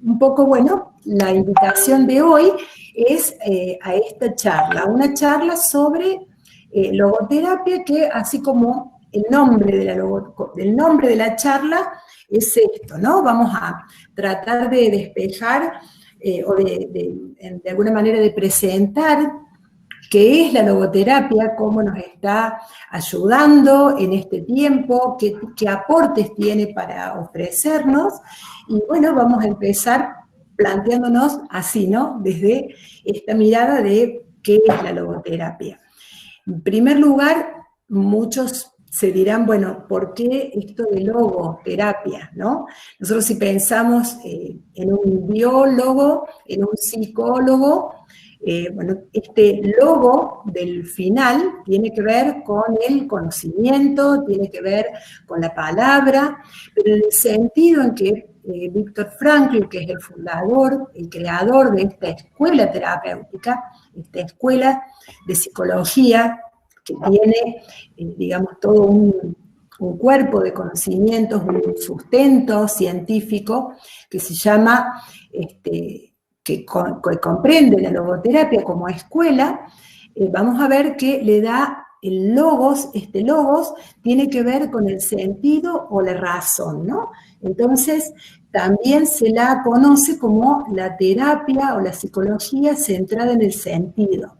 un poco, bueno, la invitación de hoy es a esta charla, una charla sobre logoterapia que, así como el nombre de la charla es esto, ¿no? Vamos a tratar de despejar o de alguna manera de presentar qué es la logoterapia, cómo nos está ayudando en este tiempo, qué aportes tiene para ofrecernos. Y bueno, vamos a empezar planteándonos así, ¿no? Desde esta mirada de qué es la logoterapia. En primer lugar, muchos se dirán, bueno, ¿por qué esto de logoterapia, no? Nosotros si pensamos en un biólogo, en un psicólogo, bueno, este logo del final tiene que ver con el conocimiento, tiene que ver con la palabra, pero en el sentido en que Viktor Frankl, que es el fundador, el creador de esta escuela terapéutica, esta escuela de psicología que tiene, digamos, todo un cuerpo de conocimientos, un sustento científico que se llama, que comprende la logoterapia como escuela, vamos a ver que le da el logos, este logos tiene que ver con el sentido o la razón, ¿no? Entonces, también se la conoce como la terapia o la psicología centrada en el sentido.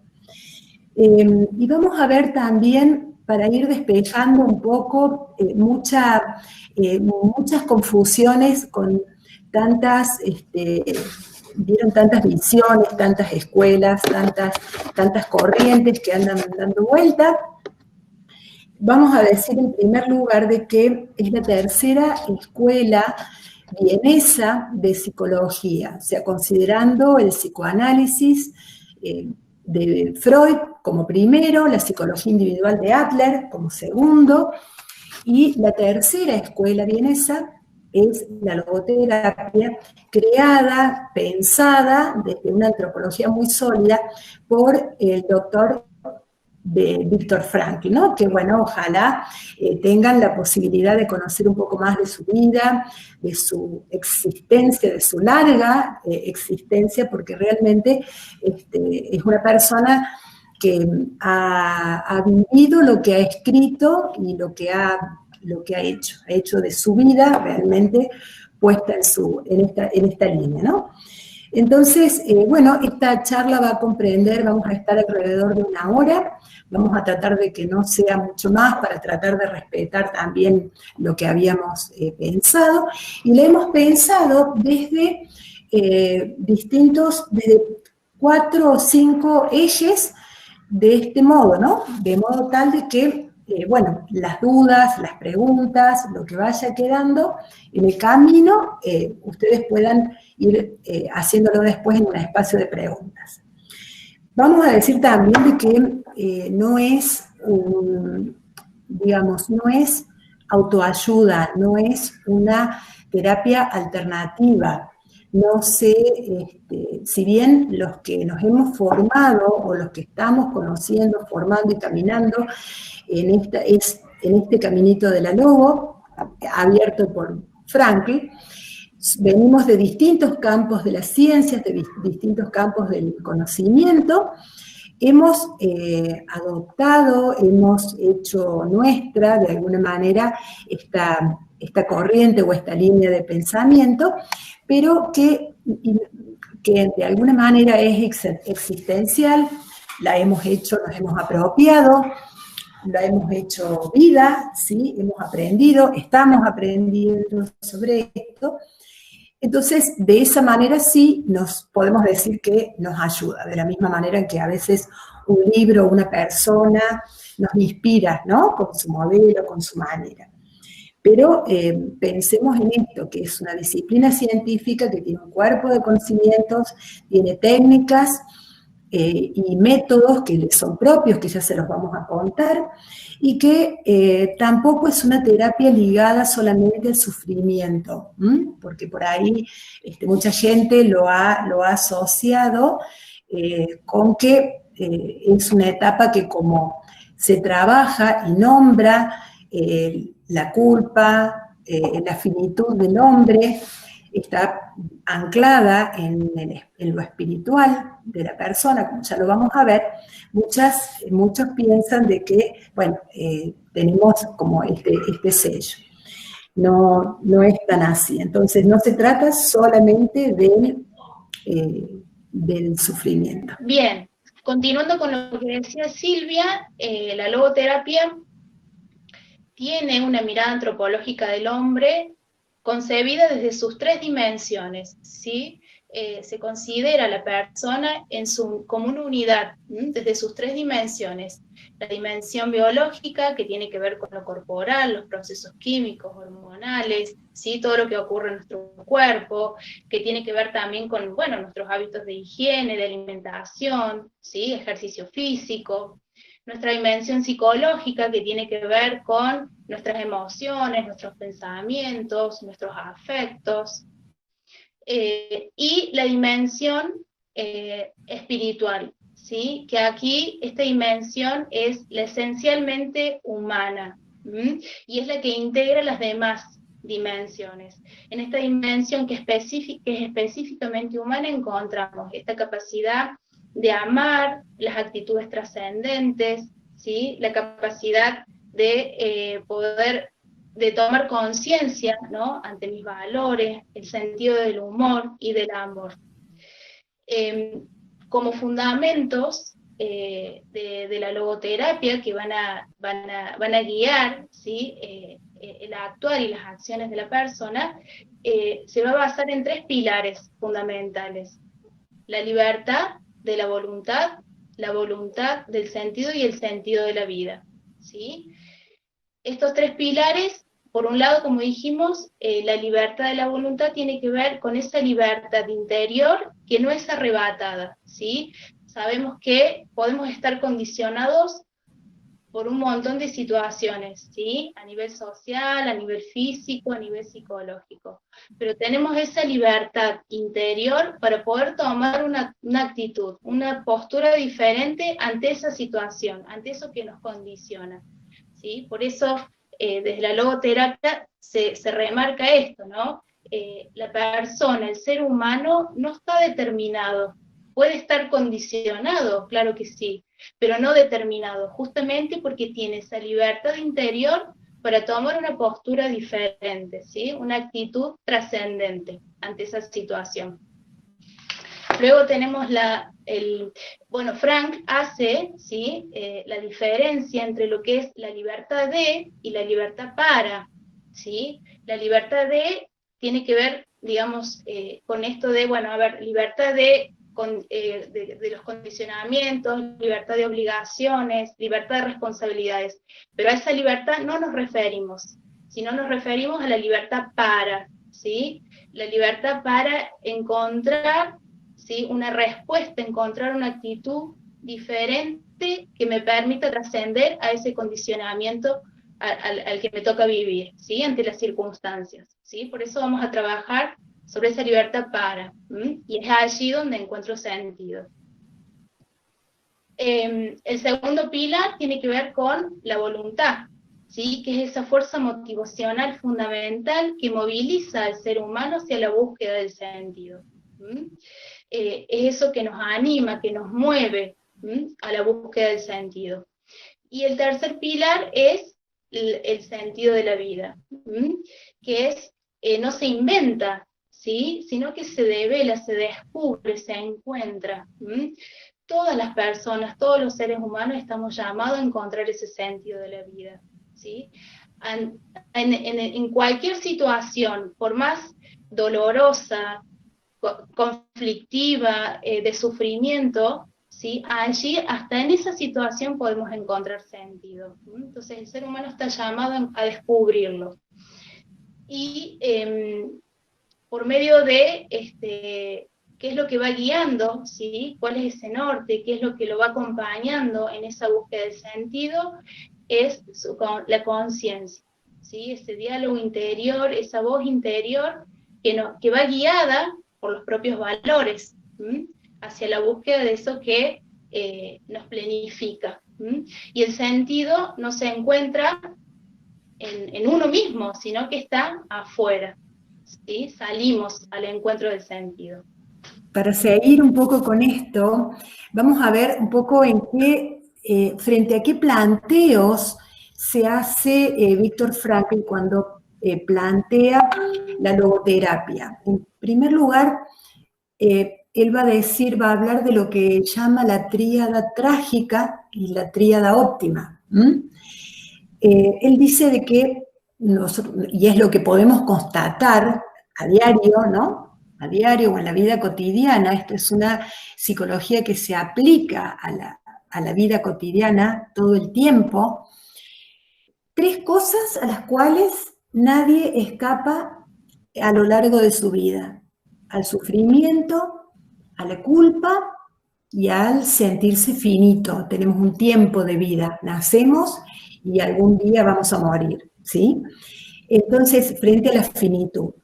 Y vamos a ver también, para ir despejando un poco, muchas confusiones con tantas, vieron tantas visiones, tantas escuelas, tantas corrientes que andan dando vuelta. Vamos a decir en primer lugar de que es la tercera escuela vienesa de psicología, o sea, considerando el psicoanálisis de Freud como primero, la psicología individual de Adler como segundo, y la tercera escuela vienesa es la logoterapia, creada, pensada desde una antropología muy sólida por el doctor Viktor Frankl, ¿no? Que bueno, ojalá tengan la posibilidad de conocer un poco más de su vida, de su existencia, de su larga existencia, porque realmente es una persona que ha vivido lo que ha escrito y lo que ha hecho de su vida realmente puesta en esta línea, ¿no? Entonces, bueno, esta charla va a comprender, vamos a estar alrededor de una hora, vamos a tratar de que no sea mucho más para tratar de respetar también lo que habíamos pensado, y la hemos pensado desde desde 4 o 5 ejes de este modo, ¿no? De modo tal de que, bueno, las dudas, las preguntas, lo que vaya quedando en el camino, ustedes puedan ir haciéndolo después en un espacio de preguntas. Vamos a decir también de que no es, digamos, no es autoayuda, no es una terapia alternativa. No sé, si bien los que nos hemos formado o los que estamos conociendo, formando y caminando en este caminito de la logo, abierto por Frankl, venimos de distintos campos de las ciencias, de distintos campos del conocimiento, hemos adoptado, hemos hecho nuestra, de alguna manera, esta corriente o esta línea de pensamiento, pero que de alguna manera es existencial, la hemos hecho, nos hemos apropiado, la hemos hecho vida, ¿sí? Hemos aprendido, estamos aprendiendo sobre esto. Entonces, de esa manera sí nos podemos decir que nos ayuda, de la misma manera en que a veces un libro, una persona nos inspira, ¿no? Con su modelo, con su manera. Pero pensemos en esto, que es una disciplina científica que tiene un cuerpo de conocimientos, tiene técnicas y métodos que son propios, que ya se los vamos a contar, y que tampoco es una terapia ligada solamente al sufrimiento, porque por ahí mucha gente lo ha asociado con que es una etapa que como se trabaja y nombra la culpa, la finitud del hombre, está anclada en lo espiritual de la persona, como ya lo vamos a ver, muchos piensan de que, bueno, tenemos como este sello. No, no es tan así. Entonces, no se trata solamente del sufrimiento. Bien, continuando con lo que decía Silvia, la logoterapia tiene una mirada antropológica del hombre concebida desde sus tres dimensiones, ¿sí? Se considera a la persona como una unidad, desde sus tres dimensiones. La dimensión biológica, que tiene que ver con lo corporal, los procesos químicos, hormonales, ¿sí? Todo lo que ocurre en nuestro cuerpo, que tiene que ver también con, bueno, nuestros hábitos de higiene, de alimentación, ¿sí? Ejercicio físico. Nuestra dimensión psicológica, que tiene que ver con nuestras emociones, nuestros pensamientos, nuestros afectos, y la dimensión espiritual, ¿sí? Que aquí esta dimensión es la esencialmente humana, y es la que integra las demás dimensiones. En esta dimensión que es específicamente humana encontramos esta capacidad de amar, las actitudes trascendentes, ¿sí? La capacidad de poder de tomar conciencia, ¿no?, ante mis valores, el sentido del humor y del amor. Como fundamentos de la logoterapia que van a guiar, ¿sí?, el actuar y las acciones de la persona, se va a basar en tres pilares fundamentales: la libertad de la voluntad del sentido y el sentido de la vida, ¿sí? Estos tres pilares, por un lado, como dijimos, la libertad de la voluntad tiene que ver con esa libertad interior que no es arrebatada, ¿sí? Sabemos que podemos estar condicionados por un montón de situaciones, ¿sí? A nivel social, a nivel físico, a nivel psicológico. Pero tenemos esa libertad interior para poder tomar una actitud, una postura diferente ante esa situación, ante eso que nos condiciona, ¿sí? Por eso, desde la logoterapia se remarca esto, ¿no? La persona, el ser humano, no está determinado. Puede estar condicionado, claro que sí, pero no determinado, justamente porque tiene esa libertad interior para tomar una postura diferente, ¿sí? Una actitud trascendente ante esa situación. Luego tenemos Frank hace, ¿sí?, la diferencia entre lo que es la libertad de y la libertad para, ¿sí? La libertad de tiene que ver, digamos, con esto de, libertad de los condicionamientos, libertad de obligaciones, libertad de responsabilidades. Pero a esa libertad no nos referimos, sino nos referimos a la libertad para, ¿sí? La libertad para encontrar, ¿sí?, una respuesta, encontrar una actitud diferente que me permita trascender a ese condicionamiento al que me toca vivir, ¿sí?, ante las circunstancias, ¿sí? Por eso vamos a trabajar sobre esa libertad para, y es allí donde encuentro sentido. El segundo pilar tiene que ver con la voluntad, ¿sí?, que es esa fuerza motivacional fundamental que moviliza al ser humano hacia la búsqueda del sentido. Es eso que nos anima, que nos mueve a la búsqueda del sentido. Y el tercer pilar es el sentido de la vida, que es, no se inventa, ¿sí?, sino que se devela, se descubre, se encuentra. Todas las personas, todos los seres humanos estamos llamados a encontrar ese sentido de la vida, ¿sí? En cualquier situación, por más dolorosa, conflictiva, de sufrimiento, ¿sí?, allí, hasta en esa situación podemos encontrar sentido. Entonces el ser humano está llamado a descubrirlo. Y por medio de qué es lo que va guiando, ¿sí?, cuál es ese norte, qué es lo que lo va acompañando en esa búsqueda de sentido, es la conciencia, ¿sí?, ese diálogo interior, esa voz interior que va guiada por los propios valores, hacia la búsqueda de eso que nos planifica. Y el sentido no se encuentra en uno mismo, sino que está afuera. ¿sí? Salimos al encuentro del sentido. Para seguir un poco con esto, vamos a ver un poco en qué, frente a qué planteos se hace Viktor Frankl cuando plantea la logoterapia. En primer lugar, él va a hablar de lo que llama la tríada trágica y la tríada óptima. Él dice de que, y es lo que podemos constatar a diario, ¿no? A diario o en la vida cotidiana, esto es una psicología que se aplica a la vida cotidiana todo el tiempo. Tres cosas a las cuales nadie escapa a lo largo de su vida: al sufrimiento, a la culpa y al sentirse finito. Tenemos un tiempo de vida, nacemos y algún día vamos a morir, ¿sí? Entonces, frente a la finitud,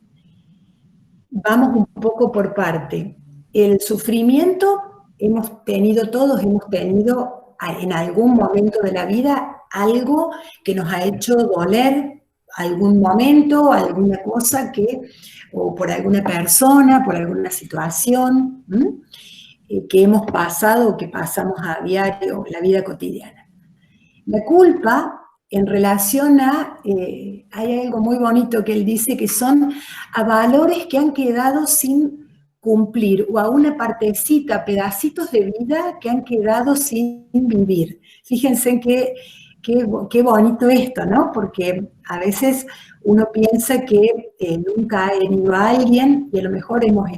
vamos un poco por parte. El sufrimiento todos hemos tenido en algún momento de la vida algo que nos ha hecho doler, algún momento, alguna cosa o por alguna persona, por alguna situación, que hemos pasado o que pasamos a diario en la vida cotidiana. La culpa, en relación hay algo muy bonito que él dice, que son a valores que han quedado sin cumplir, o a una partecita, pedacitos de vida que han quedado sin vivir. Fíjense en qué bonito esto, ¿no? Porque a veces uno piensa que nunca ha herido a alguien, y a lo mejor hemos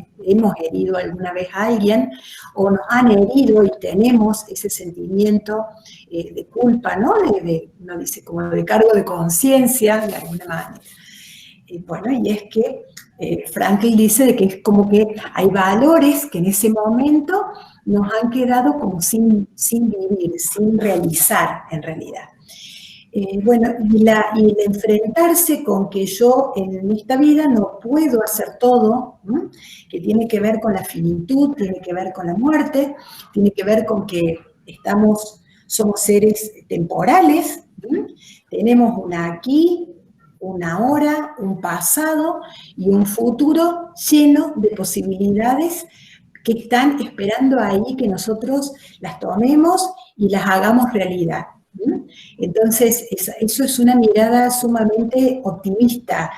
herido alguna vez a alguien, o nos han herido y tenemos ese sentimiento de culpa, ¿no? Uno dice como de cargo de conciencia, de alguna manera. Bueno, y es que Frankl dice de que es como que hay valores que en ese momento nos han quedado como sin vivir, sin realizar en realidad. Bueno, y el enfrentarse con que yo en esta vida no puedo hacer todo, ¿no? Que tiene que ver con la finitud, tiene que ver con la muerte, tiene que ver con que somos seres temporales, ¿no? Tenemos una aquí, una ahora, un pasado y un futuro lleno de posibilidades que están esperando ahí que nosotros las tomemos y las hagamos realidad. Entonces, eso es una mirada sumamente optimista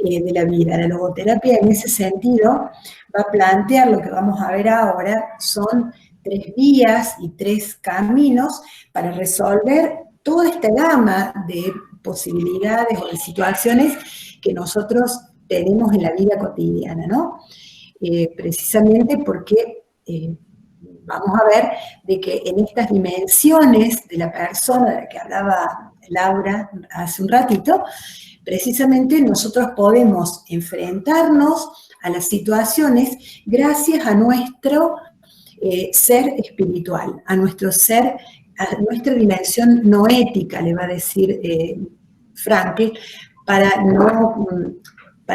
de la vida. La logoterapia, en ese sentido, va a plantear lo que vamos a ver ahora: son 3 vías y 3 caminos para resolver toda esta gama de posibilidades o de situaciones que nosotros tenemos en la vida cotidiana, ¿no? Precisamente porque vamos a ver de que en estas dimensiones de la persona de la que hablaba Laura hace un ratito, precisamente nosotros podemos enfrentarnos a las situaciones gracias a nuestro ser espiritual, a nuestra dimensión noética, le va a decir Frankl, para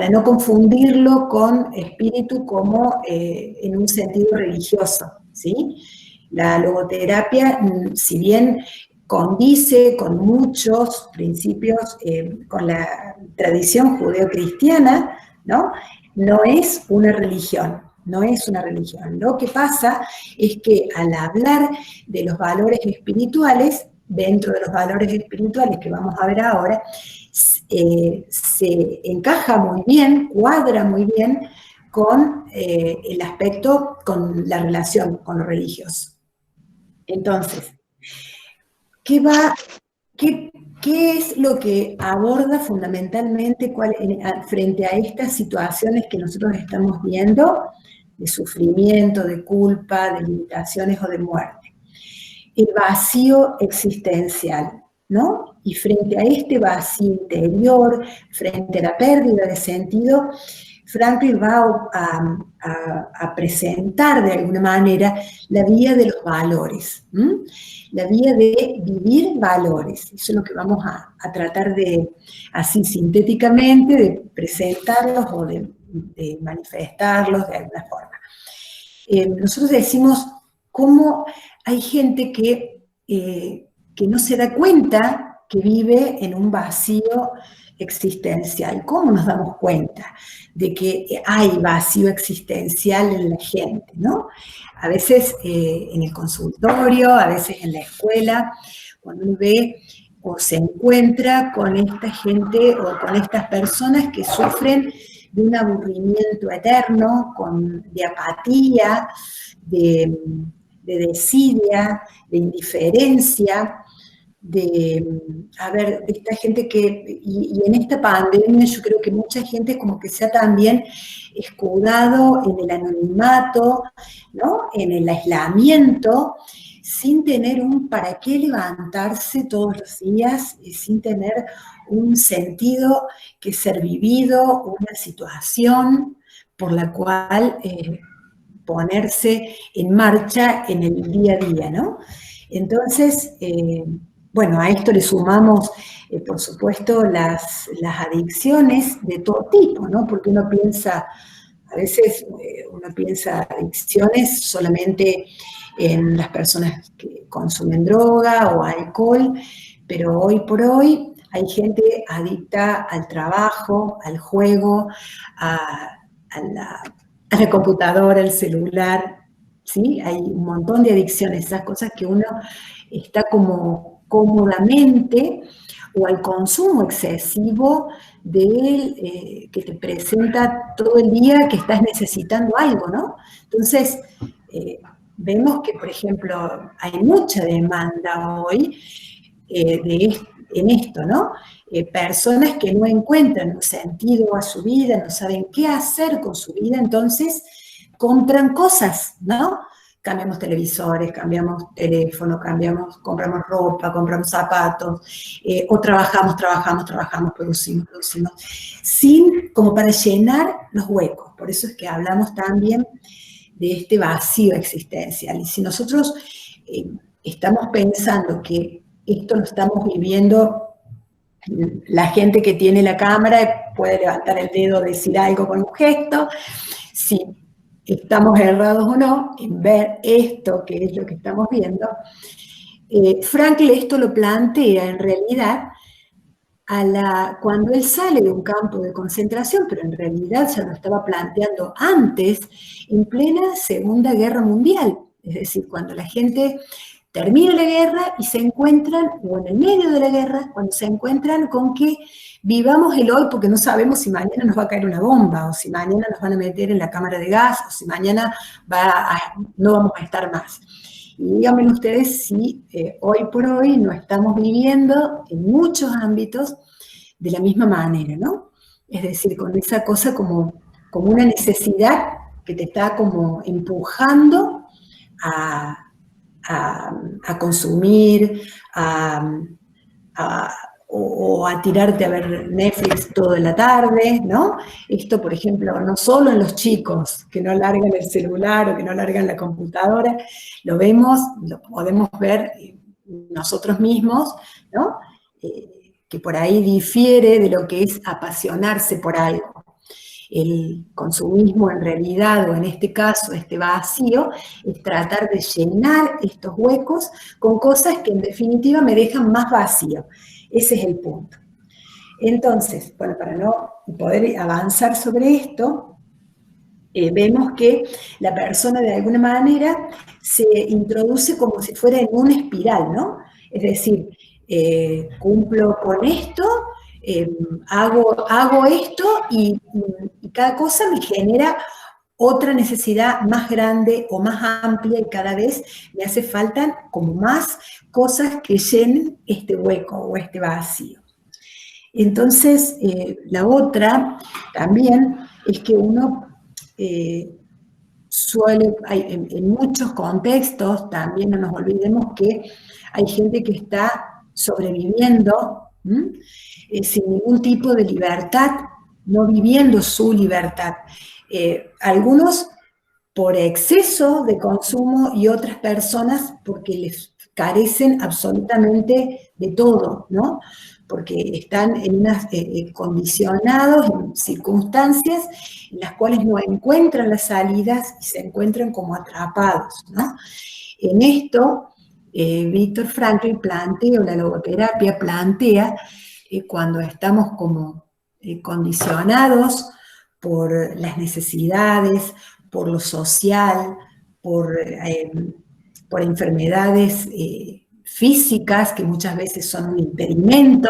no confundirlo con espíritu como en un sentido religioso, ¿sí? La logoterapia, si bien condice con muchos principios, con la tradición judeocristiana, ¿no? No es una religión. No es una religión. Lo que pasa es que al hablar de los valores espirituales, dentro de los valores espirituales que vamos a ver ahora, se encaja muy bien, cuadra muy bien con el aspecto, con la relación con lo religioso. Entonces, ¿qué es lo que aborda fundamentalmente frente a estas situaciones que nosotros estamos viendo, de sufrimiento, de culpa, de limitaciones o de muerte? El vacío existencial, ¿no? Y frente a este vacío interior, frente a la pérdida de sentido, Frankl va a presentar de alguna manera la vía de los valores, la vía de vivir valores. Eso es lo que vamos a tratar de, así sintéticamente, de presentarlos o de manifestarlos de alguna forma. Nosotros decimos cómo hay gente que no se da cuenta que vive en un vacío existencial. ¿Cómo nos damos cuenta de que hay vacío existencial en la gente, ¿no? A veces en el consultorio, a veces en la escuela, cuando uno ve o se encuentra con esta gente o con estas personas que sufren de un aburrimiento eterno, de apatía, de desidia, de indiferencia, de esta gente y en esta pandemia yo creo que mucha gente como que se ha también escudado en el anonimato, ¿no? En el aislamiento, sin tener un para qué levantarse todos los días, sin tener un sentido que ser vivido, una situación por la cual ponerse en marcha en el día a día, ¿no? Entonces, bueno, a esto le sumamos, por supuesto, las adicciones de todo tipo, ¿no? Porque uno piensa, a veces uno piensa adicciones solamente en las personas que consumen droga o alcohol, pero hoy por hoy hay gente adicta al trabajo, al juego, a la computadora, al celular, ¿sí? Hay un montón de adicciones, esas cosas que uno está como cómodamente, o al consumo excesivo que te presenta todo el día que estás necesitando algo, ¿no? Entonces, vemos que, por ejemplo, hay mucha demanda hoy en esto, ¿no? Personas que no encuentran un sentido a su vida, no saben qué hacer con su vida, entonces compran cosas, ¿no? Cambiamos televisores, cambiamos teléfono, compramos ropa, compramos zapatos, o trabajamos, producimos, como para llenar los huecos. Por eso es que hablamos también de este vacío existencial. Y si nosotros estamos pensando que esto lo estamos viviendo, la gente que tiene la cámara puede levantar el dedo, decir algo con un gesto, si estamos errados o no en ver esto, que es lo que estamos viendo. Frankl esto lo plantea en realidad cuando él sale de un campo de concentración, pero en realidad ya lo estaba planteando antes, en plena Segunda Guerra Mundial. Es decir, cuando la gente termina la guerra y se encuentran, o en el medio de la guerra, cuando se encuentran con que vivamos el hoy porque no sabemos si mañana nos va a caer una bomba, o si mañana nos van a meter en la cámara de gas, o si mañana no vamos a estar más. Y díganme ustedes si hoy por hoy no estamos viviendo en muchos ámbitos de la misma manera, ¿no? Es decir, con esa cosa como una necesidad que te está como empujando a consumir, o a tirarte a ver Netflix toda la tarde, ¿no? Esto, por ejemplo, no solo en los chicos que no largan el celular o que no largan la computadora, lo podemos ver nosotros mismos, ¿no? Que por ahí difiere de lo que es apasionarse por algo. El consumismo en realidad, o en este caso, este vacío, es tratar de llenar estos huecos con cosas que en definitiva me dejan más vacío. Ese es el punto. Entonces, bueno, para no poder avanzar sobre esto, vemos que la persona de alguna manera se introduce como si fuera en una espiral, ¿no? Es decir, cumplo con esto, hago esto y cada cosa me genera otra necesidad más grande o más amplia, y cada vez me hace falta como más cosas que llenen este hueco o este vacío. Entonces, la otra también es que uno en muchos contextos, también no nos olvidemos que hay gente que está sobreviviendo sin ningún tipo de libertad, no viviendo su libertad. Algunos por exceso de consumo y otras personas porque les carecen absolutamente de todo, ¿no? Porque están condicionados en circunstancias en las cuales no encuentran las salidas y se encuentran como atrapados, ¿no? En esto, Viktor Frankl plantea, o la logoterapia plantea, cuando estamos como condicionados por las necesidades, por lo social, por enfermedades físicas que muchas veces son un impedimento.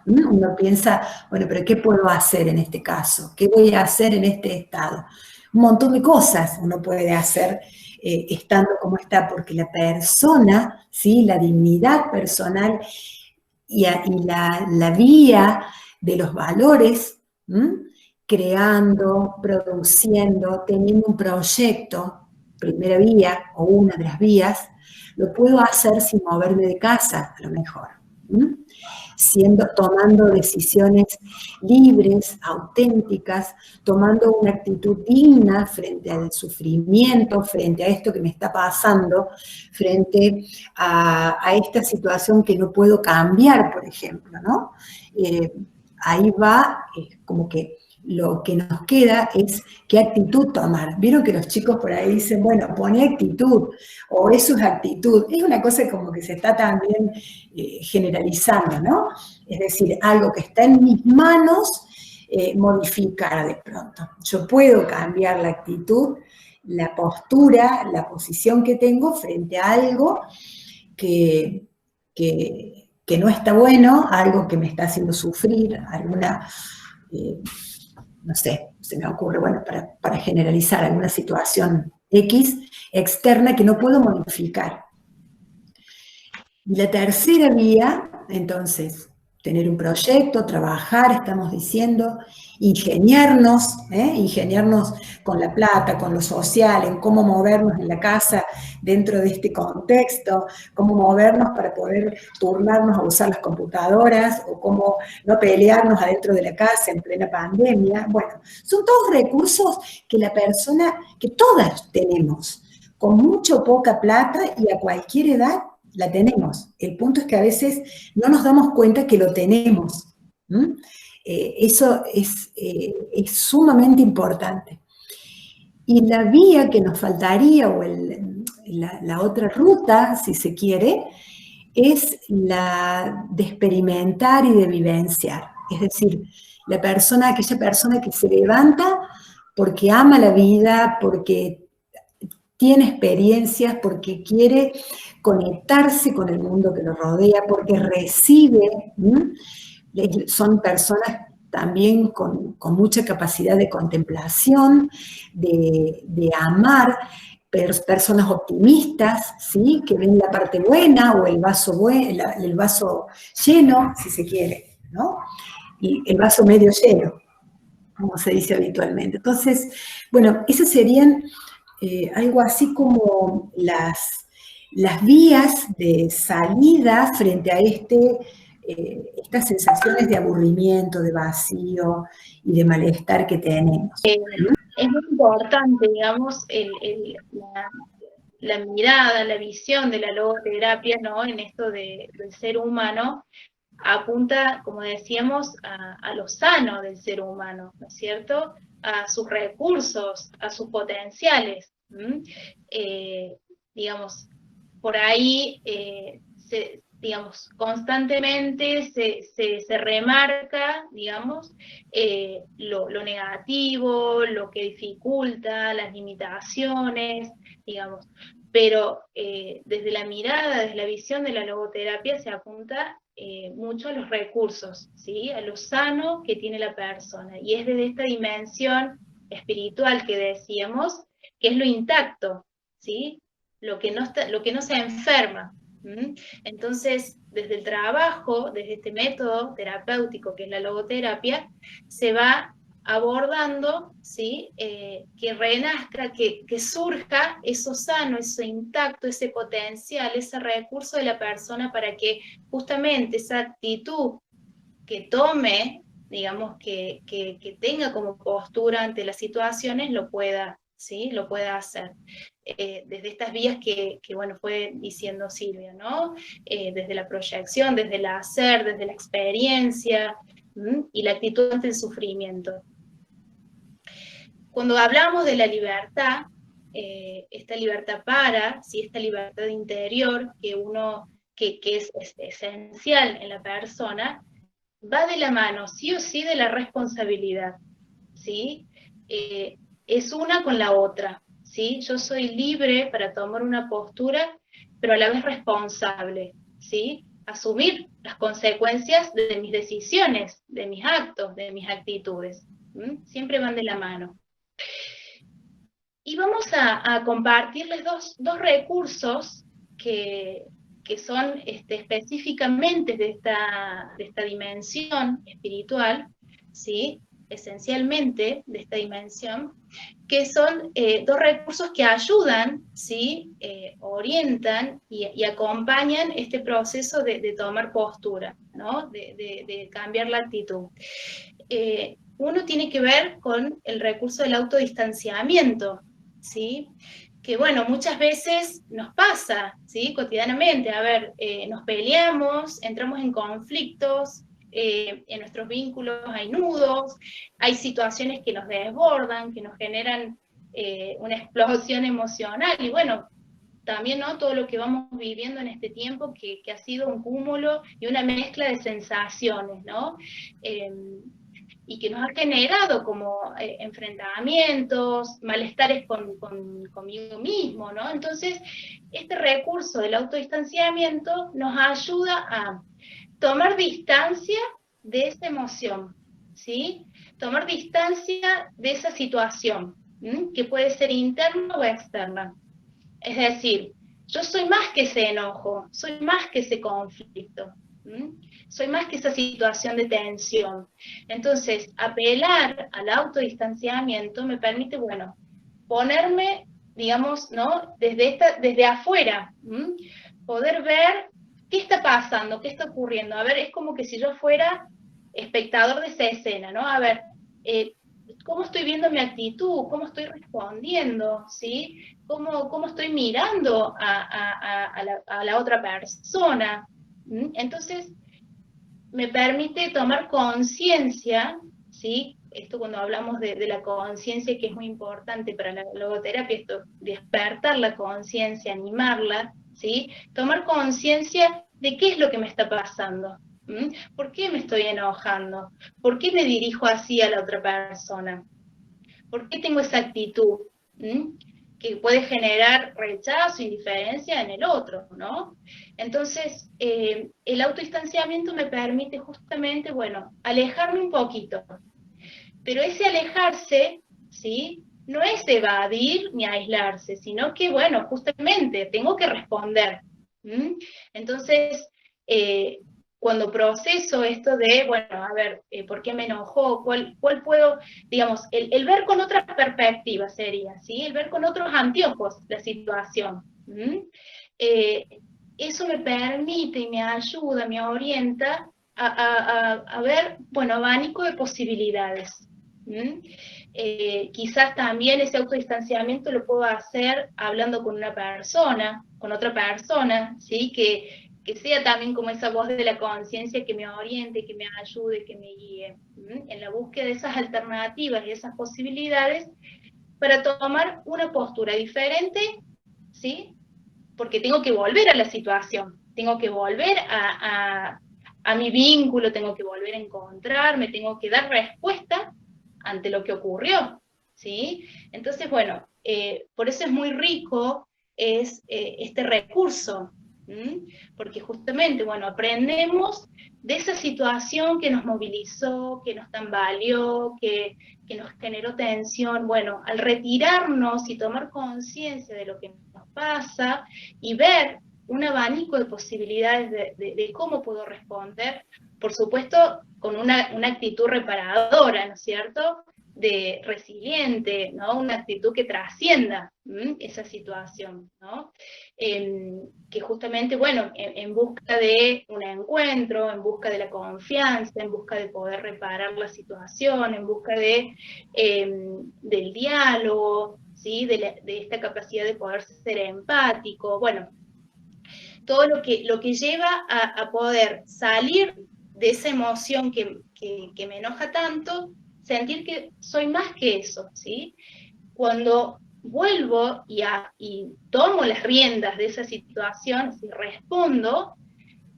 Uno piensa, bueno, pero ¿qué puedo hacer en este caso? ¿Qué voy a hacer en este estado? Un montón de cosas uno puede hacer estando como está, porque la persona, ¿sí? La dignidad personal y la vía de los valores, creando, produciendo, teniendo un proyecto, primera vía o una de las vías, lo puedo hacer sin moverme de casa, a lo mejor. Tomando decisiones libres, auténticas, tomando una actitud digna frente al sufrimiento, frente a esto que me está pasando, frente a esta situación que no puedo cambiar, por ejemplo, ¿no? Ahí va, como que lo que nos queda es qué actitud tomar. Vieron que los chicos por ahí dicen, bueno, pone actitud, o eso es actitud. Es una cosa como que se está también generalizando, ¿no? Es decir, algo que está en mis manos, modificar de pronto. Yo puedo cambiar la actitud, la postura, la posición que tengo frente a algo que no está bueno, algo que me está haciendo sufrir, alguna... no sé, se me ocurre, bueno, para generalizar alguna situación X externa que no puedo modificar. Y la tercera vía, entonces, tener un proyecto, trabajar, estamos diciendo, ingeniarnos con la plata, con lo social, en cómo movernos en la casa dentro de este contexto, cómo movernos para poder turnarnos a usar las computadoras, o cómo no pelearnos adentro de la casa en plena pandemia. Bueno, son todos recursos que que todas tenemos, con mucha o poca plata y a cualquier edad, la tenemos. El punto es que a veces no nos damos cuenta que lo tenemos. Eso es sumamente importante. Y la vía que nos faltaría, o la otra ruta, si se quiere, es la de experimentar y de vivenciar. Es decir, aquella persona que se levanta porque ama la vida, porque tiene experiencias, porque quiere conectarse con el mundo que lo rodea, porque recibe, son personas también con mucha capacidad de contemplación, de amar, personas optimistas, ¿sí? Que ven la parte buena o el vaso lleno, si se quiere, ¿no? Y el vaso medio lleno, como se dice habitualmente. Entonces, bueno, esas serían algo así como las vías de salida frente a estas sensaciones de aburrimiento, de vacío y de malestar que tenemos. Es muy importante, digamos, la mirada, la visión de la logoterapia, ¿no? En esto del ser humano, apunta, como decíamos, a lo sano del ser humano, ¿no es cierto? A sus recursos, a sus potenciales. Digamos, por ahí, digamos, constantemente se remarca, digamos, lo negativo, lo que dificulta, las limitaciones, digamos, pero desde la mirada, desde la visión de la logoterapia se apunta mucho a los recursos, ¿sí? A lo sano que tiene la persona, y es desde esta dimensión espiritual que decíamos, que es lo intacto, ¿sí? Lo que no se enferma. Entonces, desde el trabajo, desde este método terapéutico que es la logoterapia, se va abordando, ¿sí? Que renazca, que surja eso sano, eso intacto, ese potencial, ese recurso de la persona, para que justamente esa actitud que tome, digamos, que tenga como postura ante las situaciones, lo pueda, ¿sí? Lo pueda hacer. Desde estas vías que, bueno, fue diciendo Silvia, ¿no? Desde la proyección, desde el hacer, desde la experiencia, y la actitud ante el sufrimiento. Cuando hablamos de la libertad, esta libertad ¿sí? Esta libertad interior que es esencial en la persona, va de la mano, sí o sí, de la responsabilidad, ¿sí? Es una con la otra, ¿sí? Yo soy libre para tomar una postura, pero a la vez responsable, ¿sí? Asumir las consecuencias de mis decisiones, de mis actos, de mis actitudes. Siempre van de la mano. Y vamos a compartirles dos recursos que son específicamente de esta dimensión espiritual, ¿sí? Esencialmente de esta dimensión, que son dos recursos que ayudan, ¿sí? Orientan y acompañan este proceso de tomar postura, ¿no? De cambiar la actitud. Uno tiene que ver con el recurso del autodistanciamiento, ¿sí? Que bueno, muchas veces nos pasa, ¿sí? Cotidianamente, a ver, nos peleamos, entramos en conflictos, en nuestros vínculos hay nudos, hay situaciones que nos desbordan, que nos generan una explosión emocional, y bueno, también, ¿no? Todo lo que vamos viviendo en este tiempo, que ha sido un cúmulo y una mezcla de sensaciones, ¿no? Y que nos ha generado como enfrentamientos, malestares conmigo mismo, ¿no? Entonces, este recurso del autodistanciamiento nos ayuda a tomar distancia de esa emoción, ¿sí? Tomar distancia de esa situación, que puede ser interna o externa. Es decir, yo soy más que ese enojo, soy más que ese conflicto, soy más que esa situación de tensión. Entonces, apelar al autodistanciamiento me permite, bueno, ponerme, digamos, ¿no? Desde afuera, poder ver qué está pasando, qué está ocurriendo. A ver, es como que si yo fuera espectador de esa escena, ¿no? A ver, cómo estoy viendo mi actitud, cómo estoy respondiendo, ¿sí? Cómo estoy mirando a la otra persona. Entonces, me permite tomar conciencia, ¿sí? Esto cuando hablamos de la conciencia, que es muy importante para la logoterapia, esto, despertar la conciencia, animarla, ¿sí? Tomar conciencia de qué es lo que me está pasando. ¿Por qué me estoy enojando? ¿Por qué me dirijo así a la otra persona? ¿Por qué tengo esa actitud? Que puede generar rechazo, indiferencia en el otro, ¿no? Entonces, el autodistanciamiento me permite justamente, bueno, alejarme un poquito. Pero ese alejarse, ¿sí? No es evadir ni aislarse, sino que, bueno, justamente tengo que responder. Entonces, cuando proceso esto de, bueno, a ver, ¿por qué me enojó? ¿Cuál puedo, digamos, el ver con otra perspectiva sería, ¿sí? El ver con otros anteojos la situación. Eso me permite y me ayuda, me orienta a ver, bueno, abanico de posibilidades. Quizás también ese autodistanciamiento lo puedo hacer hablando con una persona, con otra persona, ¿sí? Que sea también como esa voz de la conciencia que me oriente, que me ayude, que me guíe, en la búsqueda de esas alternativas y esas posibilidades para tomar una postura diferente, ¿sí? Porque tengo que volver a la situación, tengo que volver a mi vínculo, tengo que volver a encontrarme, tengo que dar respuesta ante lo que ocurrió, ¿sí? Entonces, bueno, por eso es muy rico este recurso, porque justamente, bueno, aprendemos de esa situación que nos movilizó, que nos tambaleó, que nos generó tensión. Bueno, al retirarnos y tomar conciencia de lo que nos pasa y ver un abanico de posibilidades de cómo puedo responder, por supuesto, con una actitud reparadora, ¿no es cierto?, de resiliente, ¿no? Una actitud que trascienda esa situación, ¿no? Que justamente, bueno, en busca de un encuentro, en busca de la confianza, en busca de poder reparar la situación, en busca del diálogo, ¿sí? De esta capacidad de poder ser empático, bueno, todo lo que lleva a poder salir de esa emoción que me enoja tanto, sentir que soy más que eso, ¿sí? Cuando vuelvo y tomo las riendas de esa situación, si respondo,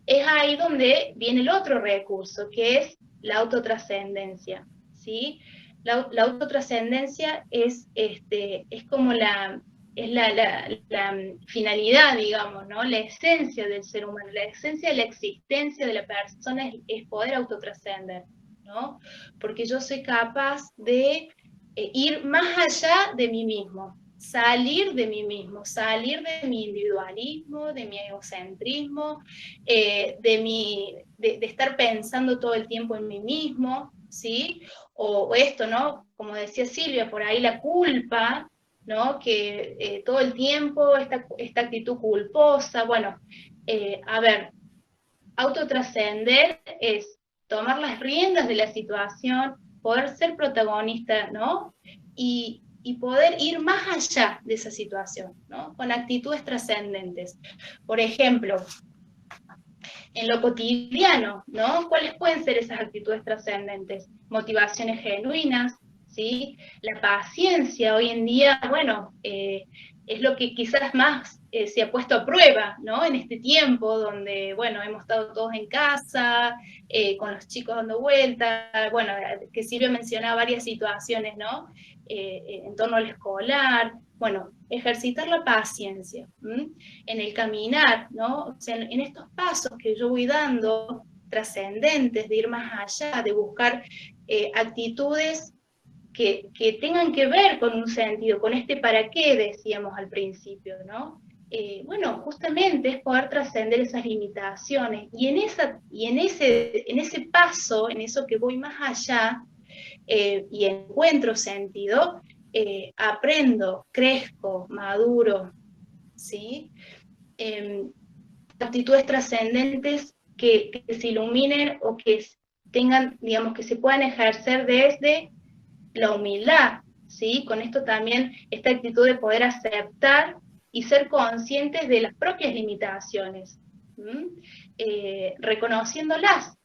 es ahí donde viene el otro recurso, que es la autotrascendencia, ¿sí? La autotrascendencia es como la finalidad, digamos, ¿no? La esencia del ser humano, la esencia de la existencia de la persona es poder autotrascender, ¿no? Porque yo soy capaz de ir más allá de mí mismo, salir de mí mismo, salir de mi individualismo, de mi egocentrismo, de estar pensando todo el tiempo en mí mismo, ¿sí? O esto, ¿no? Como decía Silvia, por ahí la culpa, ¿no? Que todo el tiempo esta actitud culposa, bueno, a ver, autotrascender es tomar las riendas de la situación, poder ser protagonista, ¿no? Y poder ir más allá de esa situación, ¿no? Con actitudes trascendentes. Por ejemplo, en lo cotidiano, ¿no? ¿Cuáles pueden ser esas actitudes trascendentes? Motivaciones genuinas, ¿sí? La paciencia hoy en día, bueno, es lo que quizás más se ha puesto a prueba, ¿no? En este tiempo donde, bueno, hemos estado todos en casa, con los chicos dando vueltas, bueno, que Silvia mencionaba varias situaciones, ¿no? En torno al escolar, bueno, ejercitar la paciencia, en el caminar, ¿no? O sea, en estos pasos que yo voy dando, trascendentes, de ir más allá, de buscar actitudes que tengan que ver con un sentido, con este para qué decíamos al principio, ¿no? Bueno, justamente es poder trascender esas limitaciones y en ese paso, en eso que voy más allá y encuentro sentido, aprendo, crezco, maduro, ¿sí? Actitudes trascendentes que se iluminen o que tengan, digamos, que se puedan ejercer desde la humildad, ¿sí? Con esto también, esta actitud de poder aceptar y ser conscientes de las propias limitaciones, reconociéndolas,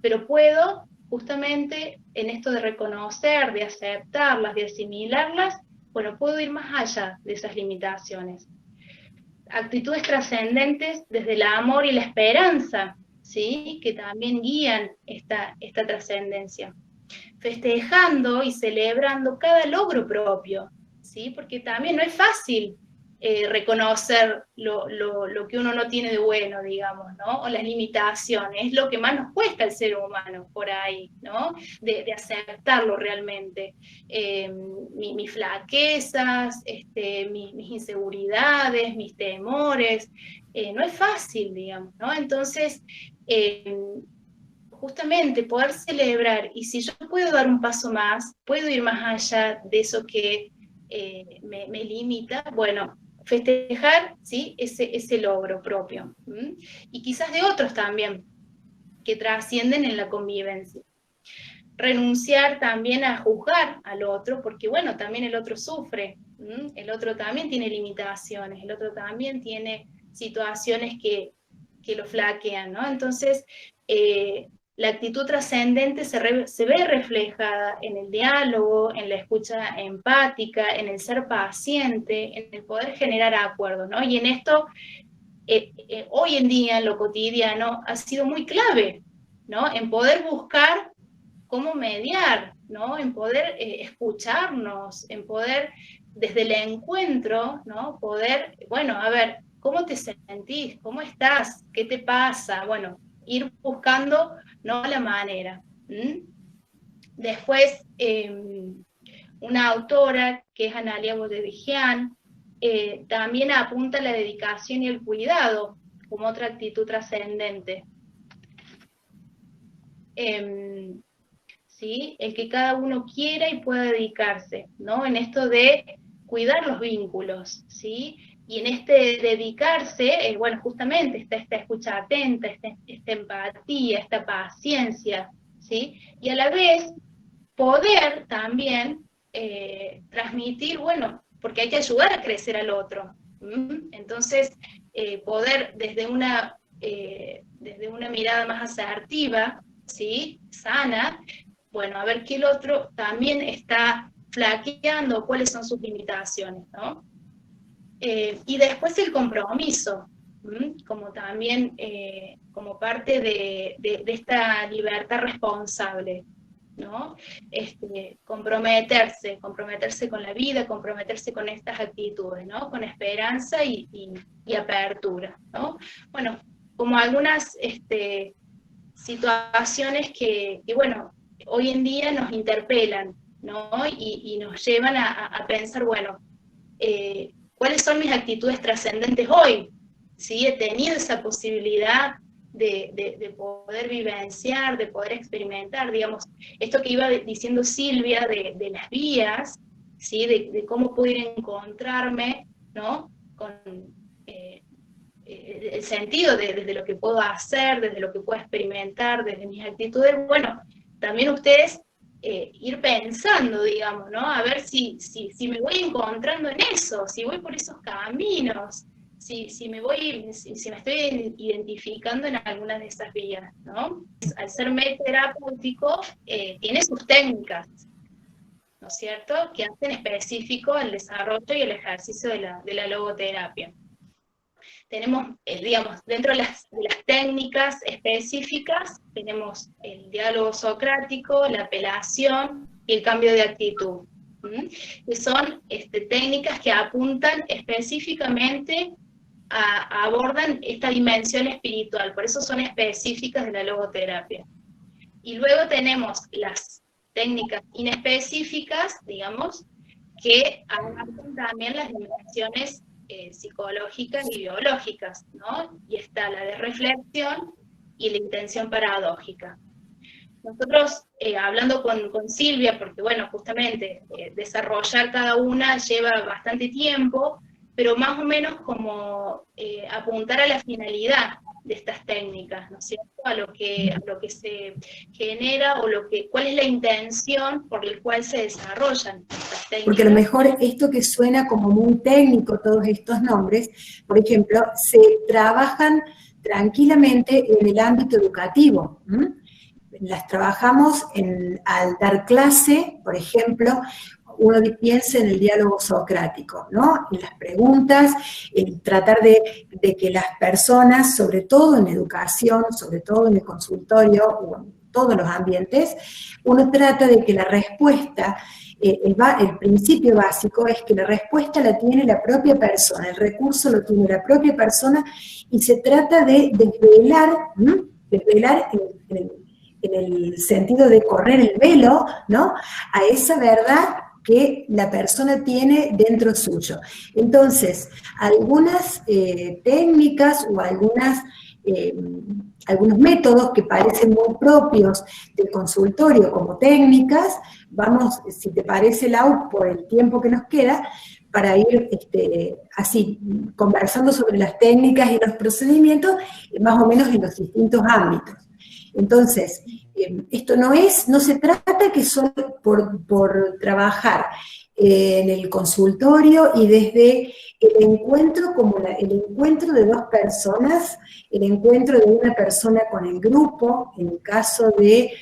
pero puedo, justamente en esto de reconocer, de aceptarlas, de asimilarlas, bueno, puedo ir más allá de esas limitaciones. Actitudes trascendentes desde el amor y la esperanza, ¿sí? Que también guían esta trascendencia. Festejando y celebrando cada logro propio, ¿sí? Porque también no es fácil reconocer lo que uno no tiene de bueno, digamos, ¿no? O las limitaciones, es lo que más nos cuesta al ser humano por ahí, ¿no? De aceptarlo realmente. Mis flaquezas, mis inseguridades, mis temores, no es fácil, digamos, ¿no? Entonces, justamente poder celebrar, y si yo puedo dar un paso más, puedo ir más allá de eso que me limita, bueno, festejar, ¿sí? ese logro propio. Y quizás de otros también, que trascienden en la convivencia. Renunciar también a juzgar al otro, porque bueno, también el otro sufre, el otro también tiene limitaciones, el otro también tiene situaciones que lo flaquean, ¿no? Entonces, la actitud trascendente se ve reflejada en el diálogo, en la escucha empática, en el ser paciente, en el poder generar acuerdos, ¿no? Y en esto, hoy en día, en lo cotidiano, ha sido muy clave, ¿no? En poder buscar cómo mediar, ¿no? En poder escucharnos, en poder, desde el encuentro, ¿no? Poder, bueno, a ver, ¿cómo te sentís? ¿Cómo estás? ¿Qué te pasa? Bueno, ir buscando, ¿no? La manera. Después, una autora, que es Analia Bodevigian, también apunta a la dedicación y el cuidado como otra actitud trascendente. ¿Sí? El que cada uno quiera y pueda dedicarse, ¿no? En esto de cuidar los vínculos, ¿sí? Y en este dedicarse, bueno, justamente está esta escucha atenta, esta empatía, esta paciencia, ¿sí? Y a la vez poder también transmitir, bueno, porque hay que ayudar a crecer al otro. Entonces, poder desde una mirada más asertiva, ¿sí? Sana, bueno, a ver qué el otro también está flaqueando, cuáles son sus limitaciones, ¿no? Y después el compromiso, como también como parte de esta libertad responsable, ¿no? Comprometerse con la vida, comprometerse con estas actitudes, ¿no? Con esperanza y apertura, ¿no? Bueno, como algunas situaciones que, bueno, hoy en día nos interpelan, ¿no? Y nos llevan a pensar, bueno, ¿cuáles son mis actitudes trascendentes hoy? ¿Sí? He tenido esa posibilidad de poder vivenciar, de poder experimentar, digamos, esto que iba diciendo Silvia de las vías, ¿sí? De cómo poder encontrarme, ¿no? Con el sentido desde lo que puedo hacer, desde lo que puedo experimentar, desde mis actitudes. Bueno, también ustedes ir pensando, digamos, ¿no? A ver si me voy encontrando en eso, si voy por esos caminos, si me estoy identificando en alguna de esas vías, ¿no? Al ser terapéutico, tiene sus técnicas, ¿no es cierto?, que hacen específico el desarrollo y el ejercicio de la logoterapia. Tenemos, digamos, dentro de las técnicas específicas, tenemos el diálogo socrático, la apelación y el cambio de actitud, que son técnicas que apuntan específicamente abordan esta dimensión espiritual, por eso son específicas de la logoterapia. Y luego tenemos las técnicas inespecíficas, digamos, que abarcan también las dimensiones psicológicas y biológicas, ¿no? Y está la de reflexión y la intención paradójica. Nosotros, hablando con Silvia, porque bueno, justamente desarrollar cada una lleva bastante tiempo, pero más o menos como apuntar a la finalidad de estas técnicas, ¿no es cierto? A lo que se genera o cuál es la intención por la cual se desarrollan estas técnicas. Porque a lo mejor esto que suena como muy técnico, todos estos nombres, por ejemplo, se trabajan tranquilamente en el ámbito educativo. Las trabajamos al dar clase, por ejemplo, uno piensa en el diálogo socrático, ¿no? En las preguntas, en tratar de que las personas, sobre todo en educación, sobre todo en el consultorio o en todos los ambientes, uno trata de que la respuesta, el principio básico es que la respuesta la tiene la propia persona, el recurso lo tiene la propia persona, y se trata de desvelar en el sentido de correr el velo, ¿no?, a esa verdad que la persona tiene dentro suyo. Entonces, algunas técnicas o algunos métodos que parecen muy propios del consultorio como técnicas, vamos, si te parece, Lau, por el tiempo que nos queda, para ir así conversando sobre las técnicas y los procedimientos, más o menos en los distintos ámbitos. Entonces, esto no se trata que solo por trabajar en el consultorio y desde el encuentro como el encuentro de dos personas, el encuentro de una persona con el grupo, en el caso de,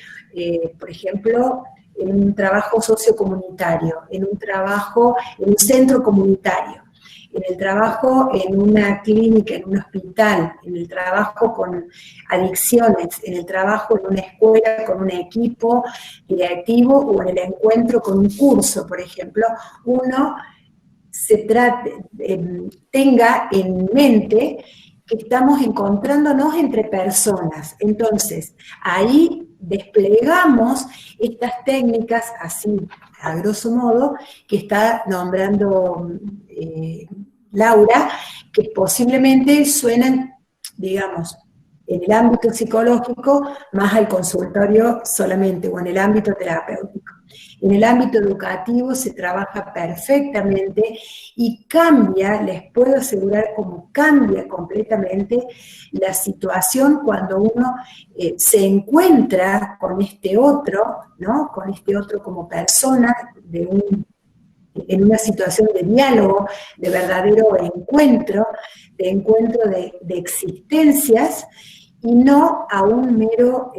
por ejemplo, en un trabajo sociocomunitario, en un centro comunitario, en el trabajo en una clínica, en un hospital, en el trabajo con adicciones, en el trabajo en una escuela con un equipo directivo o en el encuentro con un curso, por ejemplo, uno tenga en mente que estamos encontrándonos entre personas. Entonces, ahí desplegamos estas técnicas, así a grosso modo, que está nombrando Laura, que posiblemente suenan, digamos, en el ámbito psicológico más al consultorio solamente, o en el ámbito terapéutico. En el ámbito educativo se trabaja perfectamente y cambia, les puedo asegurar cómo cambia completamente la situación cuando uno se encuentra con este otro, ¿no? Con este otro como persona en una situación de diálogo, de verdadero encuentro, de existencias, y no a un mero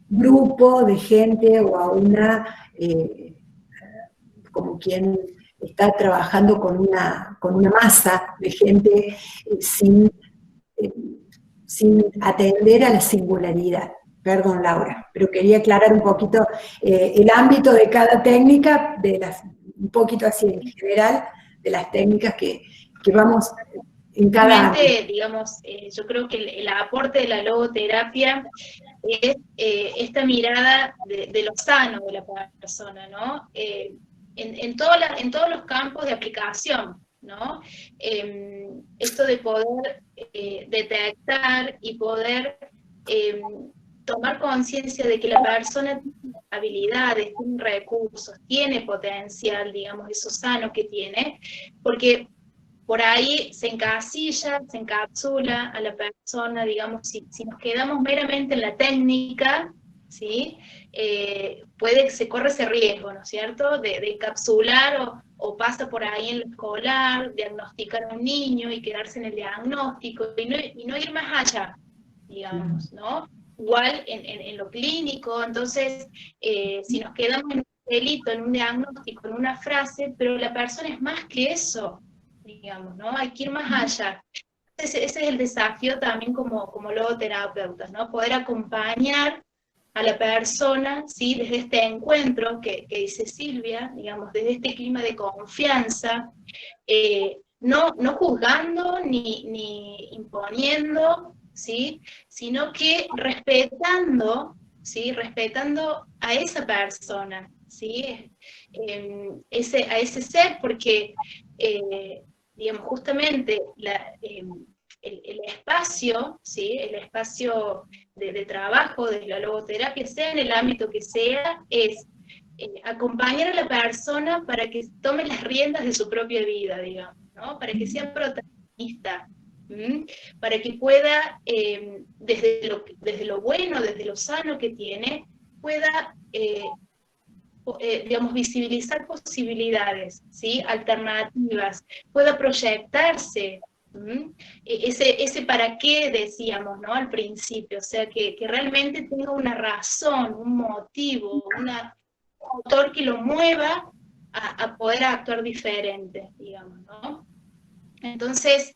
grupo de gente o a como quien está trabajando con una masa de gente sin eh, sin atender a la singularidad. Perdón, Laura, pero quería aclarar un poquito el ámbito de cada técnica, un poquito así en general, de las técnicas que vamos en cada ámbito. Digamos, yo creo que el aporte de la logoterapia es esta mirada de lo sano de la persona, ¿no? En todos los campos de aplicación, ¿no? Esto de poder detectar y poder tomar conciencia de que la persona tiene habilidades, tiene recursos, tiene potencial, digamos, eso sano que tiene, porque por ahí se encasilla, se encapsula a la persona, digamos, si nos quedamos meramente en la técnica, ¿sí? Se corre ese riesgo, ¿no es cierto?, de encapsular o pasa por ahí en lo escolar, diagnosticar a un niño y quedarse en el diagnóstico y no ir más allá, digamos, ¿no? Igual en lo clínico, entonces, si nos quedamos en un delito, en un diagnóstico, en una frase, pero la persona es más que eso, digamos, ¿no? Hay que ir más allá. Ese es el desafío también como logoterapeutas, ¿no? Poder acompañar a la persona, ¿sí? Desde este encuentro que dice Silvia, digamos, desde este clima de confianza, no juzgando ni imponiendo, ¿sí? Sino que respetando, ¿sí? Respetando a esa persona, ¿sí? A ese ser, porque digamos, justamente el espacio, ¿sí? El espacio de trabajo de la logoterapia, sea en el ámbito que sea, es acompañar a la persona para que tome las riendas de su propia vida, digamos, ¿no? Para que sea protagonista, para que pueda, desde lo bueno, desde lo sano que tiene, pueda digamos, visibilizar posibilidades, ¿sí? Alternativas, pueda proyectarse, ese para qué decíamos, ¿no? Al principio, o sea, que realmente tenga una razón, un motivo, un motor que lo mueva a poder actuar diferente, digamos, ¿no? Entonces,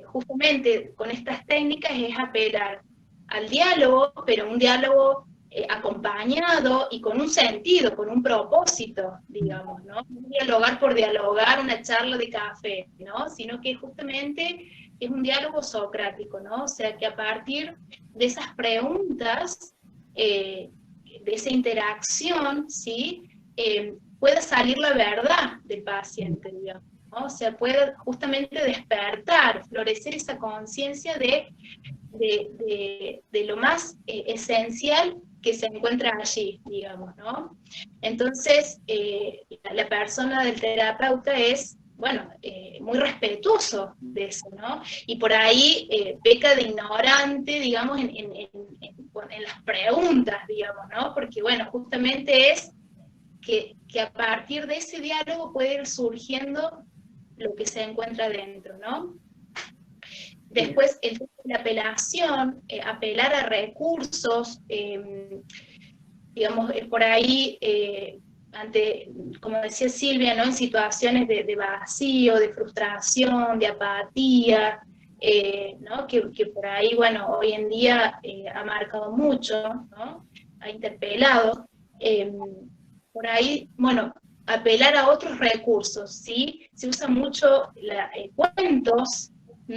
justamente con estas técnicas es apelar al diálogo, pero un diálogo acompañado y con un sentido, con un propósito, digamos, ¿no? No dialogar por dialogar, una charla de café, ¿no? Sino que justamente es un diálogo socrático, ¿no? O sea, que a partir de esas preguntas, de esa interacción, ¿sí? Pueda salir la verdad del paciente, digamos, ¿no? O sea, puede justamente despertar, florecer esa conciencia de lo más esencial que se encuentra allí, digamos, ¿no? Entonces, la persona del terapeuta es, bueno, muy respetuoso de eso, ¿no? Y por ahí peca de ignorante, digamos, en las preguntas, digamos, ¿no? Porque, bueno, justamente es que a partir de ese diálogo puede ir surgiendo lo que se encuentra dentro, ¿no? Después, el tema de la apelación, apelar a recursos, digamos, por ahí, como decía Silvia, ¿no? En situaciones de vacío, de frustración, de apatía, ¿no? Que por ahí, bueno, hoy en día ha marcado mucho, ¿no? Ha interpelado. Por ahí, bueno, apelar a otros recursos, ¿sí? Se usa mucho cuentos,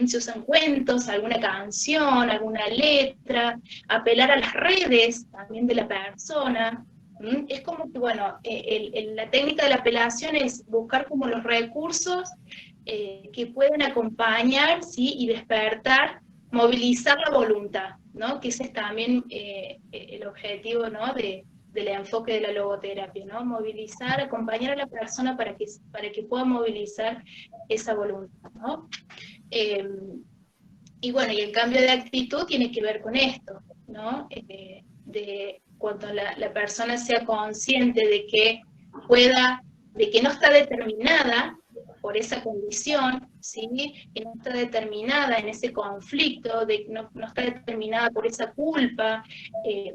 se usan cuentos, alguna canción, alguna letra, apelar a las redes también de la persona. Es como que, bueno, la técnica de la apelación es buscar como los recursos que pueden acompañar, ¿sí? Y despertar, movilizar la voluntad, ¿no? Que ese es también el objetivo, ¿no? Del enfoque de la logoterapia, ¿no? Movilizar, acompañar a la persona para que pueda movilizar esa voluntad, ¿no? Y bueno, y el cambio de actitud tiene que ver con esto, ¿no? De cuando la persona sea consciente de que no está determinada por esa condición, ¿sí? Que no está determinada en ese conflicto, de que no está determinada por esa culpa,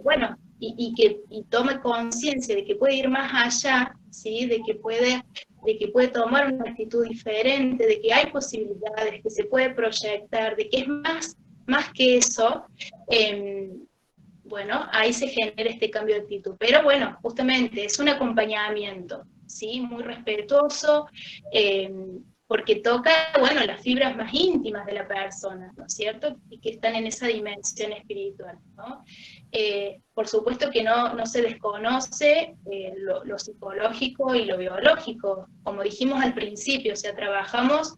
bueno, y tome conciencia de que puede ir más allá, ¿sí? De que puede de que puede tomar una actitud diferente, de que hay posibilidades, que se puede proyectar, de que es más que eso, bueno, ahí se genera este cambio de actitud. Pero bueno, justamente es un acompañamiento, ¿sí? Muy respetuoso, porque toca, bueno, las fibras más íntimas de la persona, ¿no es cierto? Y que están en esa dimensión espiritual, ¿no? Por supuesto que no se desconoce lo psicológico y lo biológico, como dijimos al principio, o sea, trabajamos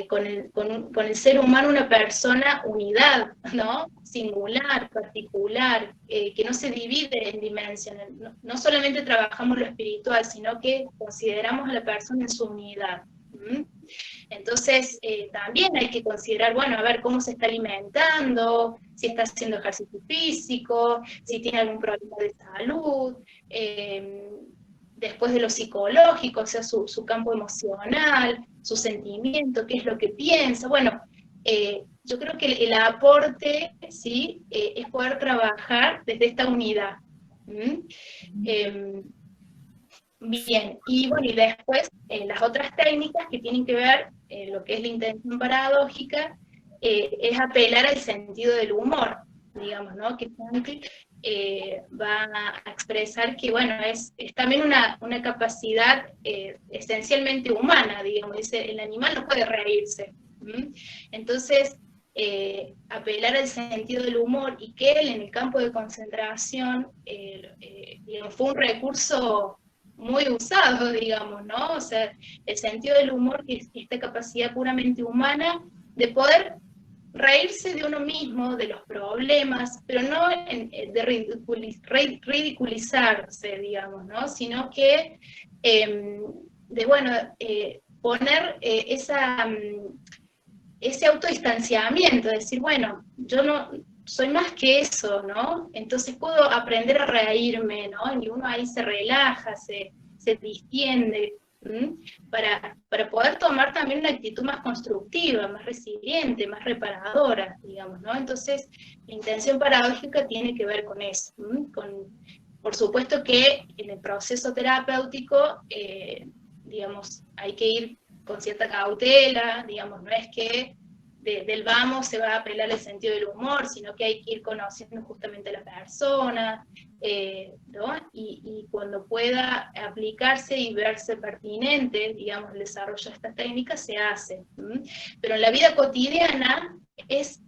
con el ser humano, una persona unidad, ¿no? Singular, particular, que no se divide en dimensiones. No solamente trabajamos lo espiritual, sino que consideramos a la persona en su unidad. Entonces, también hay que considerar, bueno, a ver cómo se está alimentando, si está haciendo ejercicio físico, si tiene algún problema de salud, después de lo psicológico, o sea, su campo emocional, su sentimiento, qué es lo que piensa. Bueno, yo creo que el aporte, ¿sí? Es poder trabajar desde esta unidad. Bien, y bueno, y después las otras técnicas que tienen que ver, lo que es la intención paradójica, es apelar al sentido del humor, digamos, ¿no? Que Frankl va a expresar que, bueno, es también una capacidad esencialmente humana, digamos, dice, el animal no puede reírse. Entonces, apelar al sentido del humor, y que él en el campo de concentración, digamos, fue un recurso muy usado, digamos, ¿no? O sea, el sentido del humor, que es esta capacidad puramente humana de poder reírse de uno mismo, de los problemas, pero no de ridiculizarse, digamos, ¿no? Sino que de, bueno, poner ese autodistanciamiento, decir, bueno, yo no soy más que eso, ¿no? Entonces puedo aprender a reírme, ¿no? Y uno ahí se relaja, se distiende, para poder tomar también una actitud más constructiva, más resiliente, más reparadora, digamos, ¿no? Entonces, la intención paradójica tiene que ver con eso, por supuesto que en el proceso terapéutico, digamos, hay que ir con cierta cautela, digamos, no es que del vamos se va a apelar el sentido del humor, sino que hay que ir conociendo justamente a la persona, ¿no? Y cuando pueda aplicarse y verse pertinente, digamos, el desarrollo de estas técnicas se hace. Pero en la vida cotidiana es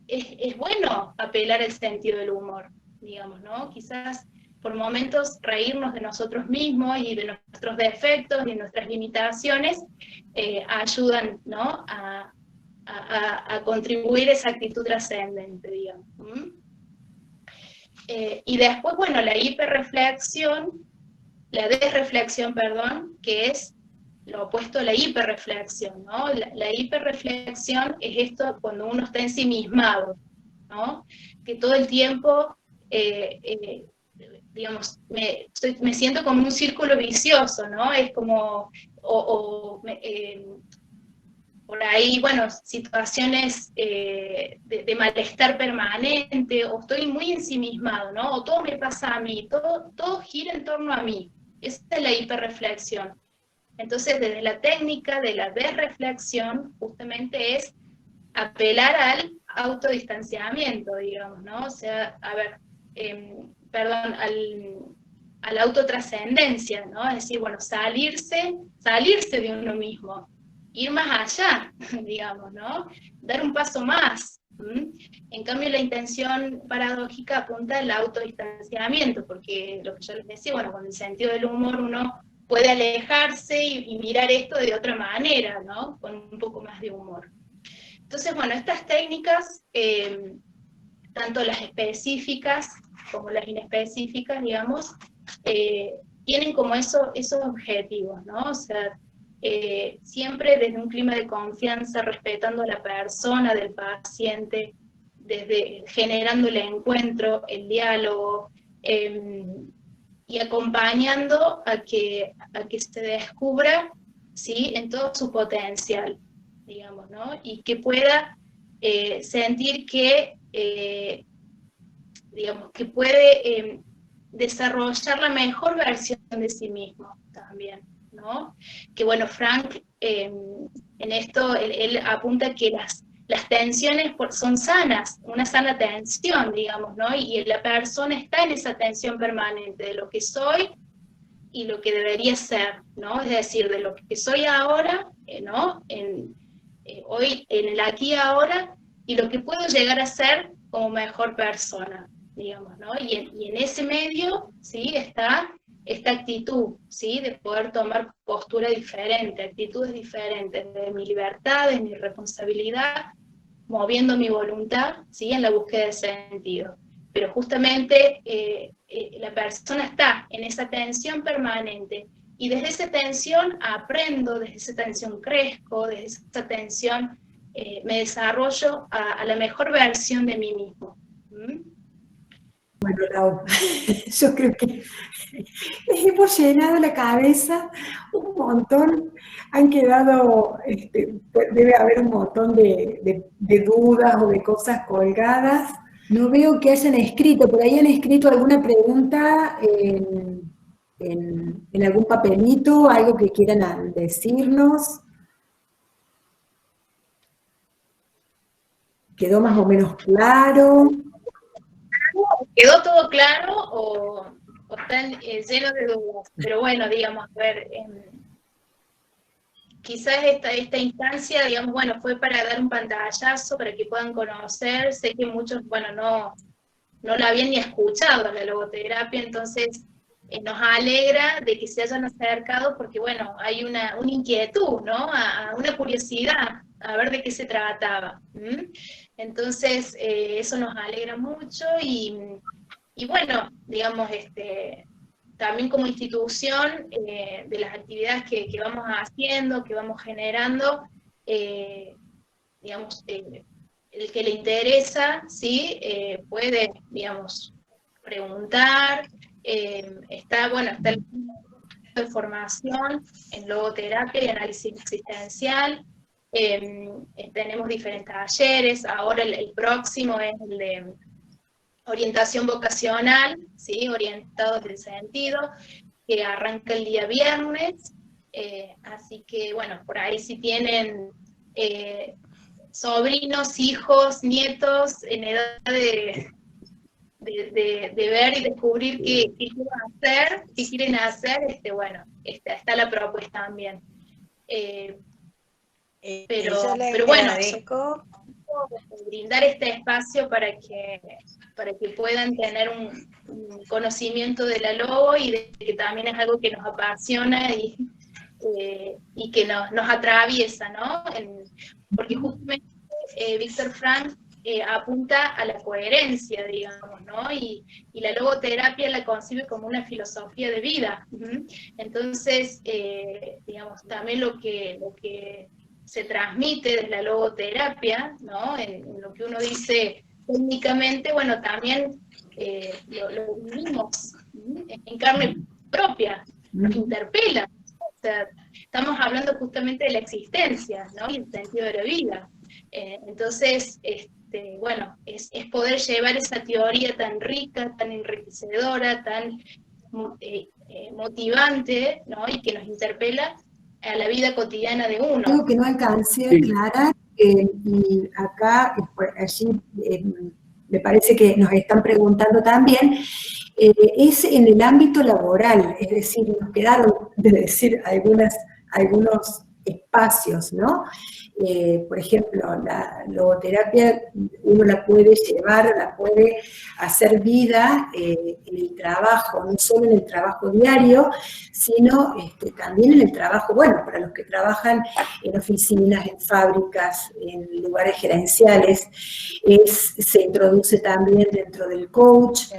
bueno apelar el sentido del humor, digamos, ¿no? Quizás por momentos reírnos de nosotros mismos y de nuestros defectos y de nuestras limitaciones ayudan, ¿no? a contribuir a esa actitud trascendente, digamos. Y después, bueno, la desreflexión, perdón, que es lo opuesto a la hiperreflexión, ¿no? La hiperreflexión es esto cuando uno está ensimismado, ¿no? Que todo el tiempo, digamos, me siento como un círculo vicioso, ¿no? Es como, por ahí, bueno, situaciones de malestar permanente, o estoy muy ensimismado, ¿no? O todo me pasa a mí, todo gira en torno a mí. Esa es la hiperreflexión. Entonces, desde la técnica de la desreflexión, justamente es apelar al autodistanciamiento, digamos, ¿no? O sea, a ver, perdón, a la autotrascendencia, ¿no? Es decir, bueno, salirse de uno mismo, ir más allá, digamos, ¿no? Dar un paso más. En cambio, la intención paradójica apunta al autodistanciamiento, porque lo que yo les decía, bueno, con el sentido del humor uno puede alejarse y mirar esto de otra manera, ¿no? Con un poco más de humor. Entonces, bueno, estas técnicas, tanto las específicas como las inespecíficas, digamos, tienen como esos objetivos, ¿no? O sea, siempre desde un clima de confianza, respetando a la persona, del paciente, desde generando el encuentro, el diálogo, y acompañando a que se descubra, ¿sí?, en todo su potencial, digamos, ¿no? Y que pueda sentir que, digamos, que puede desarrollar la mejor versión de sí mismo también, ¿no? Que bueno, Frank en esto, él apunta que las tensiones son sanas, una sana tensión, digamos, ¿no? Y la persona está en esa tensión permanente de lo que soy y lo que debería ser, ¿no? Es decir, de lo que soy ahora, ¿no? Hoy, en el aquí y ahora, y lo que puedo llegar a ser como mejor persona, digamos, ¿no? Y en ese medio, ¿sí? Está esta actitud, ¿sí? De poder tomar postura diferente, actitudes diferentes, de mi libertad, de mi responsabilidad, moviendo mi voluntad, ¿sí? En la búsqueda de sentido. Pero justamente la persona está en esa tensión permanente, y desde esa tensión aprendo, desde esa tensión crezco, desde esa tensión me desarrollo a la mejor versión de mí mismo. Bueno, Lau, yo creo que les hemos llenado la cabeza un montón, han quedado, debe haber un montón de dudas o de cosas colgadas. No veo que hayan escrito, por ahí han escrito alguna pregunta en algún papelito, algo que quieran decirnos. ¿Quedó más o menos claro? ¿Quedó todo claro o están llenos de dudas? Pero bueno, digamos, a ver, quizás esta instancia, digamos, bueno, fue para dar un pantallazo, para que puedan conocer. Sé que muchos, bueno, no la habían ni escuchado, la logoterapia, entonces nos alegra de que se hayan acercado, porque bueno, hay una inquietud, ¿no? Una curiosidad, a ver de qué se trataba. Entonces, eso nos alegra mucho, y bueno, digamos, también como institución, de las actividades que vamos haciendo, que vamos generando, digamos, el que le interesa, ¿sí? Puede, digamos, preguntar. Está el curso de formación en logoterapia y análisis existencial. Tenemos diferentes talleres. Ahora el próximo es el de orientación vocacional, ¿sí? Orientados del sentido, que arranca el día viernes. Así que, bueno, por ahí si tienen sobrinos, hijos, nietos en edad de ver y descubrir qué quieren hacer, bueno, está la propuesta también. Pero bueno, brindar este espacio para que puedan tener un conocimiento de la logo, y de que también es algo que nos apasiona y que nos atraviesa, ¿no? Porque justamente Víctor Frank apunta a la coherencia, digamos, ¿no? Y la logoterapia la concibe como una filosofía de vida. Entonces, digamos, también lo que se transmite desde la logoterapia, ¿no? En lo que uno dice técnicamente, bueno, también lo vivimos en carne propia, nos interpela. O sea, estamos hablando justamente de la existencia, ¿no? Y el sentido de la vida. Entonces, bueno, es poder llevar esa teoría tan rica, tan enriquecedora, tan motivante, ¿no? Y que nos interpela a la vida cotidiana de uno. Algo que no alcancé a aclarar, y acá, allí, me parece que nos están preguntando también, es en el ámbito laboral, es decir, nos quedaron de decir algunos espacios, ¿no? Por ejemplo, la logoterapia uno la puede llevar, la puede hacer vida en el trabajo, no solo en el trabajo diario, sino también en el trabajo, bueno, para los que trabajan en oficinas, en fábricas, en lugares gerenciales, se introduce también dentro del coach,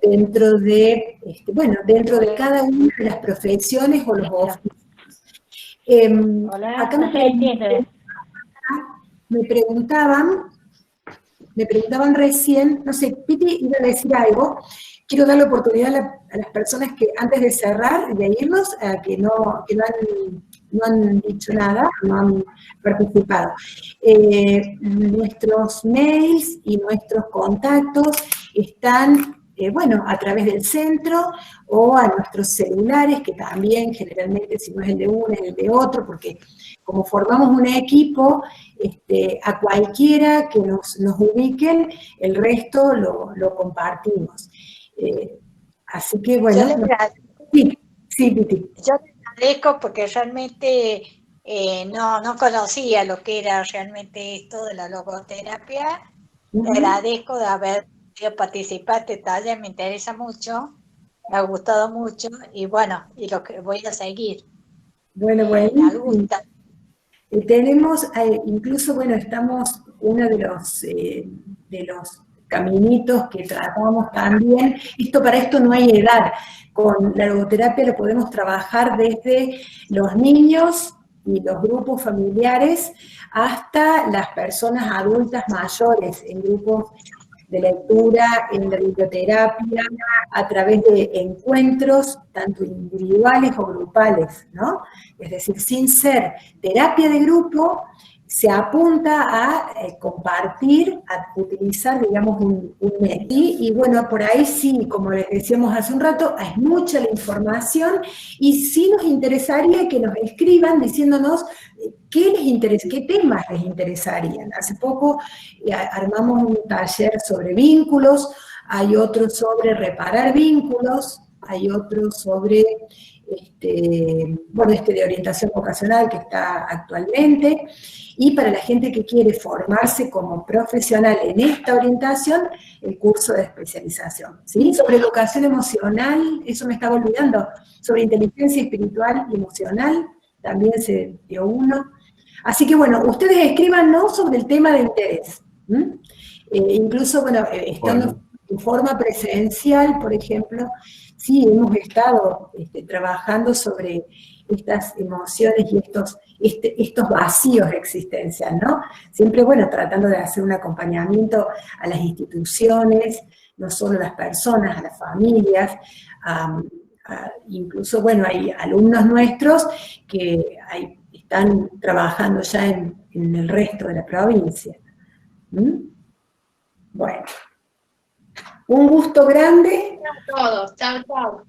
dentro de, dentro de cada una de las profesiones o los oficios. Acá me preguntaban recién, no sé, Piti iba a decir algo. Quiero dar la oportunidad a las personas que antes de cerrar y de irnos, que no han dicho nada, no han participado. Nuestros mails y nuestros contactos están bueno, a través del centro o a nuestros celulares, que también generalmente si no es el de uno es el de otro, porque como formamos un equipo, a cualquiera que nos ubiquen, el resto lo compartimos. Así que bueno. Sí, Piti. Yo te agradezco porque realmente no conocía lo que era realmente esto de la logoterapia. Te agradezco de haber podido participar en este taller, me interesa mucho, me ha gustado mucho y bueno, y lo que voy a seguir. Bueno, tenemos, incluso, bueno, estamos, uno de los caminitos que tratamos también, para esto no hay edad, con la logoterapia lo podemos trabajar desde los niños y los grupos familiares hasta las personas adultas mayores en grupos de lectura, en la biblioterapia, a través de encuentros, tanto individuales o grupales, ¿no? Es decir, sin ser terapia de grupo, se apunta a compartir, a utilizar, digamos, un medio. Y bueno, por ahí sí, como les decíamos hace un rato, es mucha la información y sí nos interesaría que nos escriban diciéndonos qué les interesa, qué temas les interesarían. Hace poco armamos un taller sobre vínculos, hay otro sobre reparar vínculos, hay otro sobre de orientación vocacional que está actualmente, y para la gente que quiere formarse como profesional en esta orientación, el curso de especialización, ¿sí? Sobre educación emocional, eso me estaba olvidando, sobre inteligencia espiritual y emocional, también se dio uno. Así que bueno, ustedes escríbanos sobre el tema de interés. Incluso, bueno, estando en forma presencial, por ejemplo, sí, hemos estado trabajando sobre estas emociones y estos vacíos existenciales, ¿no? Siempre, bueno, tratando de hacer un acompañamiento a las instituciones, no solo a las personas, a las familias, incluso, bueno, hay alumnos nuestros que están trabajando ya en el resto de la provincia. Bueno. Un gusto grande. A todos. Chao, chao.